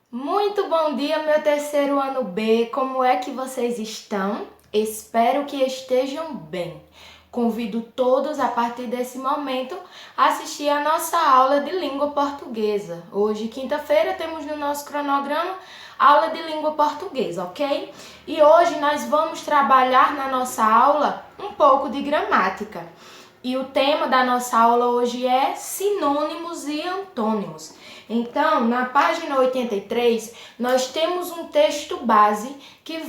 Muito bom dia, meu terceiro ano B. Como é que vocês estão? Espero que estejam bem. Convido todos, a partir desse momento, a assistir a nossa aula de língua portuguesa. Hoje, quinta-feira, temos no nosso cronograma aula de língua portuguesa, ok? E hoje nós vamos trabalhar na nossa aula um pouco de gramática. E o tema da nossa aula hoje é sinônimos e antônimos. Então, na página 83, nós temos um texto base que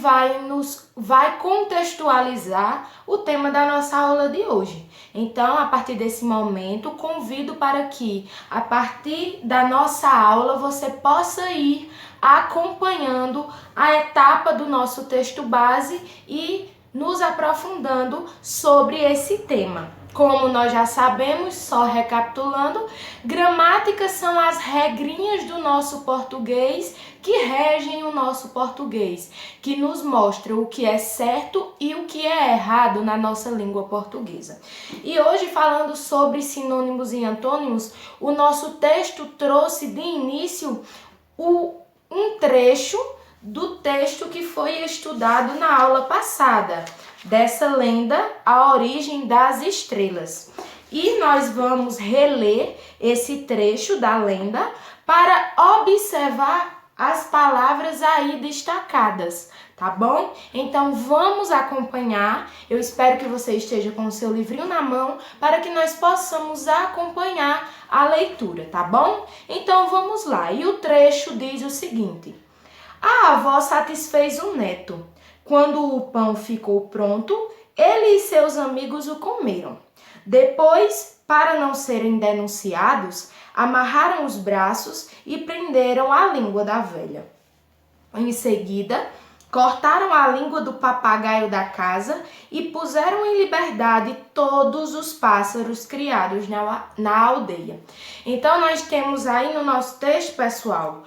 vai contextualizar o tema da nossa aula de hoje. Então, a partir desse momento, convido para que, a partir da nossa aula, você possa ir acompanhando a etapa do nosso texto base e nos aprofundando sobre esse tema. Como nós já sabemos, só recapitulando, gramáticas são as regrinhas do nosso português que regem o nosso português, que nos mostram o que é certo e o que é errado na nossa língua portuguesa. E hoje, falando sobre sinônimos e antônimos, o nosso texto trouxe de início um trecho do texto que foi estudado na aula passada, dessa lenda, A Origem das Estrelas. E nós vamos reler esse trecho da lenda para observar as palavras aí destacadas, tá bom? Então vamos acompanhar. Eu espero que você esteja com o seu livrinho na mão para que nós possamos acompanhar a leitura, tá bom? Então vamos lá. E o trecho diz o seguinte: a avó satisfez o neto. Quando o pão ficou pronto, ele e seus amigos o comeram. Depois, para não serem denunciados, amarraram os braços e prenderam a língua da velha. Em seguida, cortaram a língua do papagaio da casa e puseram em liberdade todos os pássaros criados na aldeia. Então, nós temos aí no nosso texto, pessoal,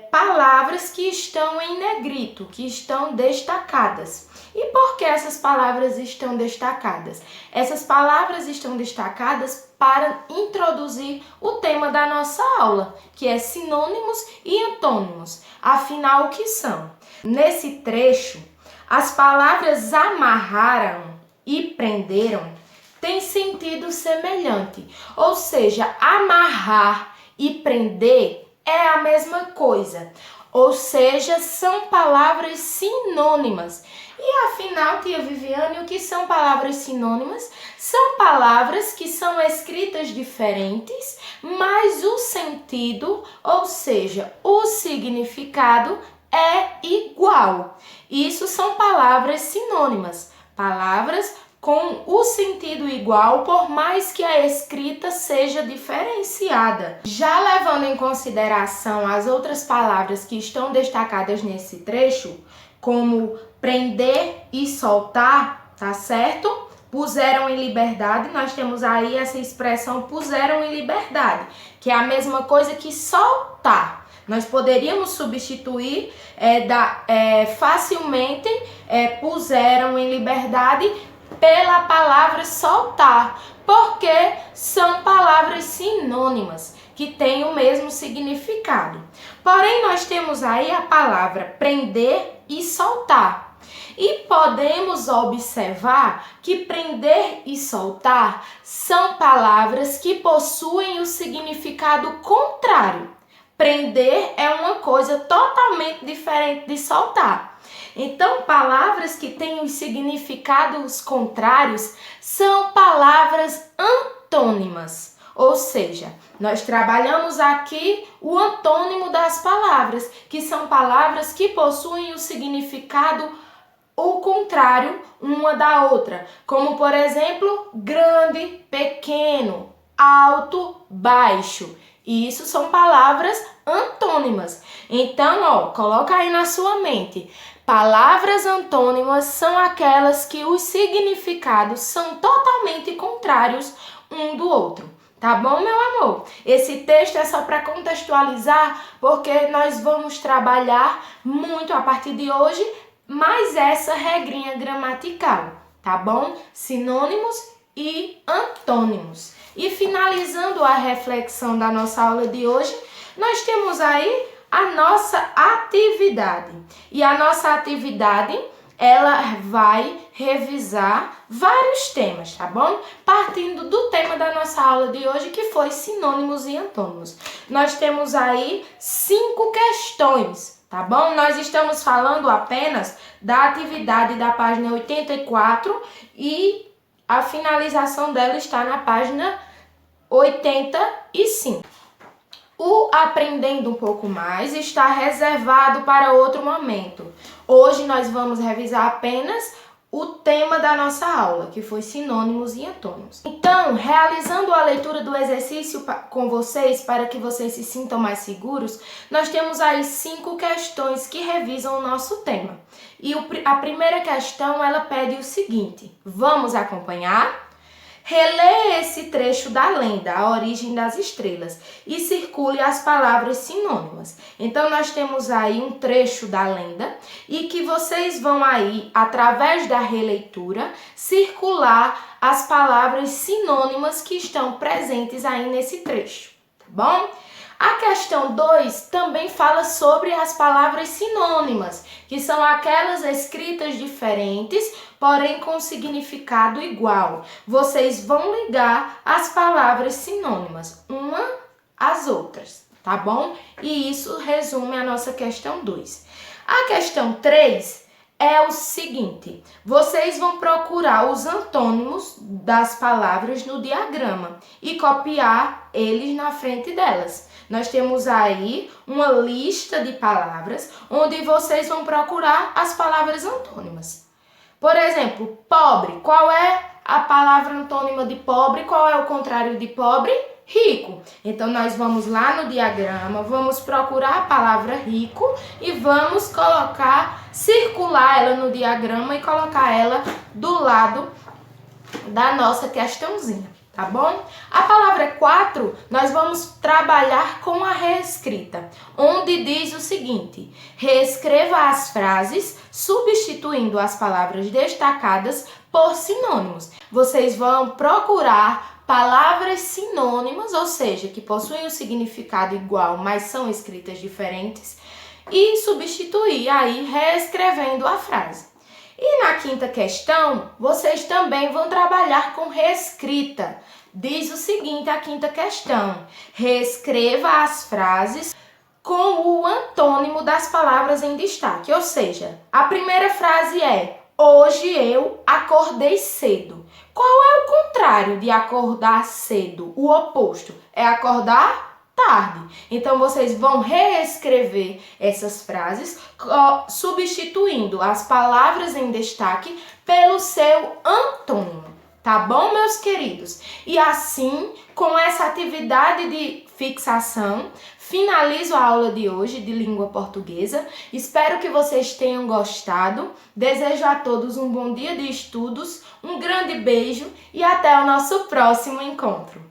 palavras que estão em negrito, que estão destacadas. E por que essas palavras estão destacadas? Essas palavras estão destacadas para introduzir o tema da nossa aula, que é sinônimos e antônimos. Afinal, o que são? Nesse trecho, as palavras amarraram e prenderam têm sentido semelhante, ou seja, amarrar e prender é a mesma coisa, ou seja, são palavras sinônimas. E afinal, tia Viviane, o que são palavras sinônimas? São palavras que são escritas diferentes, mas o sentido, ou seja, o significado é igual. Isso são palavras sinônimas, palavras com o sentido igual, por mais que a escrita seja diferenciada. Já levando em consideração as outras palavras que estão destacadas nesse trecho, como prender e soltar, tá certo? Puseram em liberdade, nós temos aí essa expressão puseram em liberdade, que é a mesma coisa que soltar. Nós poderíamos substituir facilmente puseram em liberdade pela palavra soltar, porque são palavras sinônimas que têm o mesmo significado. Porém, nós temos aí a palavra prender e soltar. E podemos observar que prender e soltar são palavras que possuem o significado contrário. Prender é uma coisa totalmente diferente de soltar. Então, palavras que têm os significados contrários são palavras antônimas. Ou seja, nós trabalhamos aqui o antônimo das palavras, que são palavras que possuem o significado o contrário uma da outra. Como, por exemplo, grande, pequeno, alto, baixo. E isso são palavras antônimas. Então, coloca aí na sua mente. Palavras antônimas são aquelas que os significados são totalmente contrários um do outro. Tá bom, meu amor? Esse texto é só para contextualizar, porque nós vamos trabalhar muito a partir de hoje, mais essa regrinha gramatical, tá bom? Sinônimos e antônimos. E finalizando a reflexão da nossa aula de hoje, nós temos aí a nossa atividade. E a nossa atividade, ela vai revisar vários temas, tá bom? Partindo do tema da nossa aula de hoje, que foi sinônimos e antônimos. Nós temos aí 5 questões, tá bom? Nós estamos falando apenas da atividade da página 84 e a finalização dela está na página 85. O Aprendendo um pouco mais está reservado para outro momento. Hoje nós vamos revisar apenas o tema da nossa aula, que foi sinônimos e antônimos. Então, realizando a leitura do exercício com vocês, para que vocês se sintam mais seguros, nós temos aí 5 questões que revisam o nosso tema. E a primeira questão, ela pede o seguinte: vamos acompanhar? Releia esse trecho da lenda, A Origem das Estrelas, e circule as palavras sinônimas. Então, nós temos aí um trecho da lenda e que vocês vão aí, através da releitura, circular as palavras sinônimas que estão presentes aí nesse trecho, tá bom? A questão 2 também fala sobre as palavras sinônimas, que são aquelas escritas diferentes, porém com significado igual. Vocês vão ligar as palavras sinônimas uma às outras, tá bom? E isso resume a nossa questão 2. A questão 3 é o seguinte: vocês vão procurar os antônimos das palavras no diagrama e copiar eles na frente delas. Nós temos aí uma lista de palavras onde vocês vão procurar as palavras antônimas. Por exemplo, pobre. Qual é a palavra antônima de pobre? Qual é o contrário de pobre? Rico. Então, nós vamos lá no diagrama, vamos procurar a palavra rico e vamos circular ela no diagrama e colocar ela do lado da nossa questãozinha, tá bom? A palavra 4, nós vamos trabalhar com a reescrita, onde diz o seguinte: reescreva as frases substituindo as palavras destacadas por sinônimos. Vocês vão procurar palavras sinônimas, ou seja, que possuem um significado igual, mas são escritas diferentes, e substituir aí reescrevendo a frase. E na quinta questão, vocês também vão trabalhar com reescrita. Diz o seguinte, a quinta questão: reescreva as frases com o antônimo das palavras em destaque. Ou seja, a primeira frase é: hoje eu acordei cedo. Qual é o contrário de acordar cedo? O oposto é acordar tarde. Então, vocês vão reescrever essas frases substituindo as palavras em destaque pelo seu antônimo. Tá bom, meus queridos? E assim, com essa atividade de fixação, finalizo a aula de hoje de língua portuguesa. Espero que vocês tenham gostado. Desejo a todos um bom dia de estudos, um grande beijo e até o nosso próximo encontro.